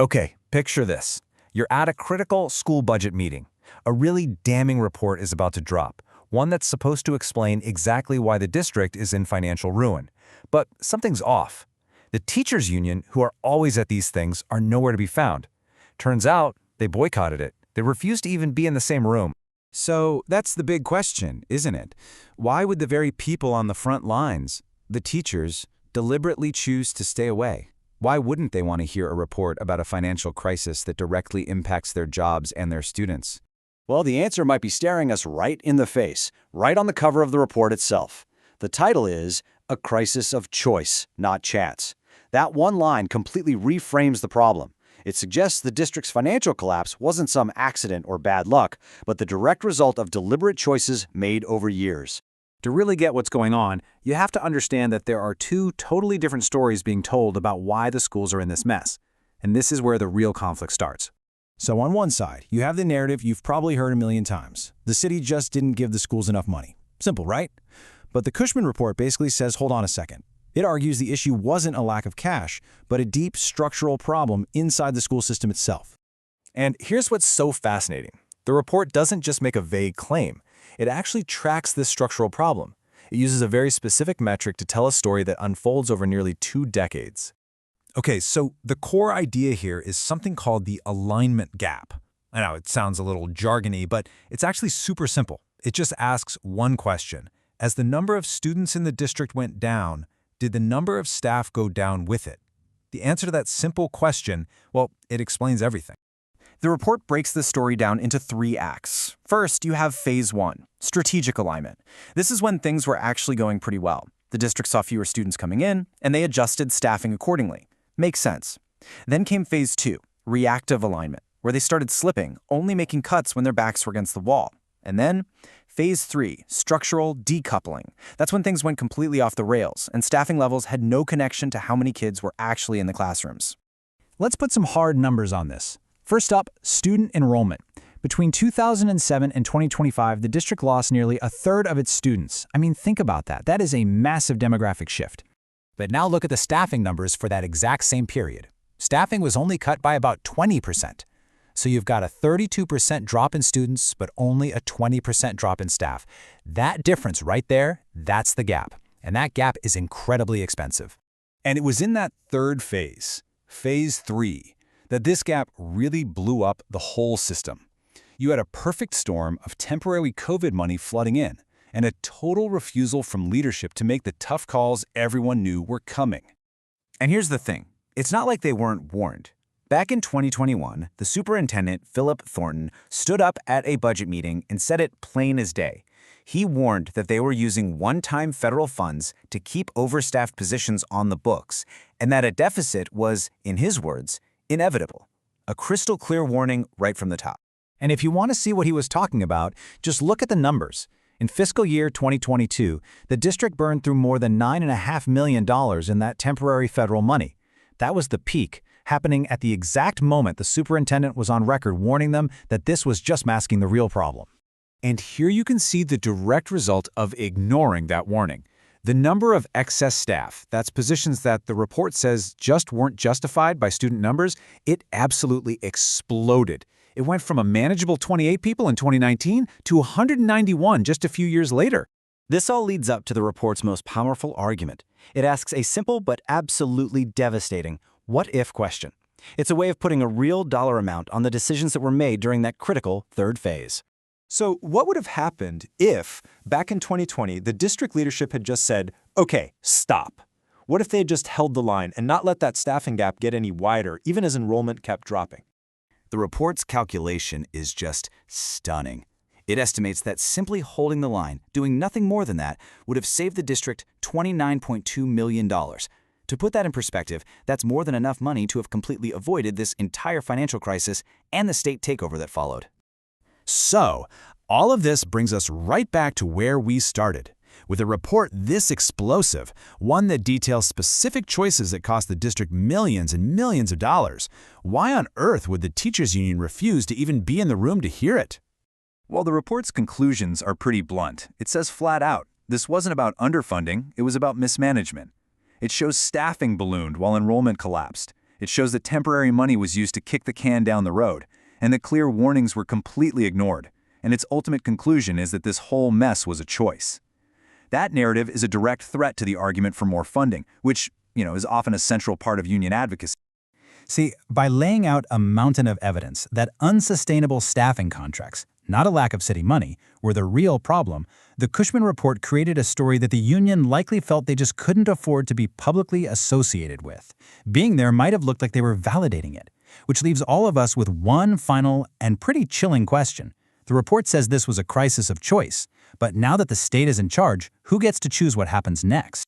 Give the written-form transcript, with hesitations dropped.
Okay, picture this. You're at a critical school budget meeting. A really damning report is about to drop, one that's supposed to explain exactly why the district is in financial ruin. But something's off. The teachers union, who are always at these things, are nowhere to be found. Turns out, they boycotted it. They refused to even be in the same room. So that's the big question, isn't it? Why would the very people on the front lines, the teachers, deliberately choose to stay away? Why wouldn't they want to hear a report about a financial crisis that directly impacts their jobs and their students? Well, the answer might be staring us right in the face, right on the cover of the report itself. The title is A Crisis of Choice, Not Chance. That one line completely reframes the problem. It suggests the district's financial collapse wasn't some accident or bad luck, but the direct result of deliberate choices made over years. To really get what's going on, you have to understand that there are two totally different stories being told about why the schools are in this mess. And this is where the real conflict starts. So on one side, you have the narrative you've probably heard a million times. The city just didn't give the schools enough money. Simple, right? But the Cushman Report basically says, hold on a second. It argues the issue wasn't a lack of cash, but a deep structural problem inside the school system itself. And here's what's so fascinating. The report doesn't just make a vague claim. It actually tracks this structural problem. It uses a very specific metric to tell a story that unfolds over nearly 2 decades. Okay, so the core idea here is something called the alignment gap. I know it sounds a little jargony, but it's actually super simple. It just asks one question. As the number of students in the district went down, did the number of staff go down with it? The answer to that simple question, well, it explains everything. The report breaks the story down into 3 acts. First, you have Phase 1, strategic alignment. This is when things were actually going pretty well. The district saw fewer students coming in, and they adjusted staffing accordingly. Makes sense. Then came Phase 2, reactive alignment, where they started slipping, only making cuts when their backs were against the wall. And then Phase 3, structural decoupling. That's when things went completely off the rails, and staffing levels had no connection to how many kids were actually in the classrooms. Let's put some hard numbers on this. First up, student enrollment. Between 2007 and 2025, the district lost nearly a third of its students. I mean, think about that. That is a massive demographic shift. But now look at the staffing numbers for that exact same period. Staffing was only cut by about 20%. So you've got a 32% drop in students, but only a 20% drop in staff. That difference right there, that's the gap. And that gap is incredibly expensive. And it was in that third phase, Phase 3, that this gap really blew up the whole system. You had a perfect storm of temporary COVID money flooding in, and a total refusal from leadership to make the tough calls everyone knew were coming. And here's the thing. It's not like they weren't warned. Back in 2021, the superintendent, Philip Thornton, stood up at a budget meeting and said it plain as day. He warned that they were using one-time federal funds to keep overstaffed positions on the books, and that a deficit was, in his words, inevitable. A crystal clear warning right from the top. And if you want to see what he was talking about, just look at the numbers. In fiscal year 2022, the district burned through more than $9.5 million in that temporary federal money. That was the peak, happening at the exact moment the superintendent was on record warning them that this was just masking the real problem. And here you can see the direct result of ignoring that warning. The number of excess staff, that's positions that the report says just weren't justified by student numbers, it absolutely exploded. It went from a manageable 28 people in 2019 to 191 just a few years later. This all leads up to the report's most powerful argument. It asks a simple but absolutely devastating what-if question. It's a way of putting a real dollar amount on the decisions that were made during that critical third phase. So what would have happened if, back in 2020, the district leadership had just said, okay, stop? What if they had just held the line and not let that staffing gap get any wider, even as enrollment kept dropping? The report's calculation is just stunning. It estimates that simply holding the line, doing nothing more than that, would have saved the district $29.2 million. To put that in perspective, that's more than enough money to have completely avoided this entire financial crisis and the state takeover that followed. So, all of this brings us right back to where we started. With a report this explosive, one that details specific choices that cost the district millions and millions of dollars, why on earth would the teachers union refuse to even be in the room to hear it? Well, the report's conclusions are pretty blunt. It says flat out, this wasn't about underfunding, it was about mismanagement. It shows staffing ballooned while enrollment collapsed. It shows that temporary money was used to kick the can down the road, and that clear warnings were completely ignored. And its ultimate conclusion is that this whole mess was a choice. That narrative is a direct threat to the argument for more funding, which, is often a central part of union advocacy. See, by laying out a mountain of evidence that unsustainable staffing contracts, not a lack of city money, were the real problem, the Cushman Report created a story that the union likely felt they just couldn't afford to be publicly associated with. Being there might have looked like they were validating it, which leaves all of us with one final and pretty chilling question. The report says this was a crisis of choice, but now that the state is in charge, who gets to choose what happens next?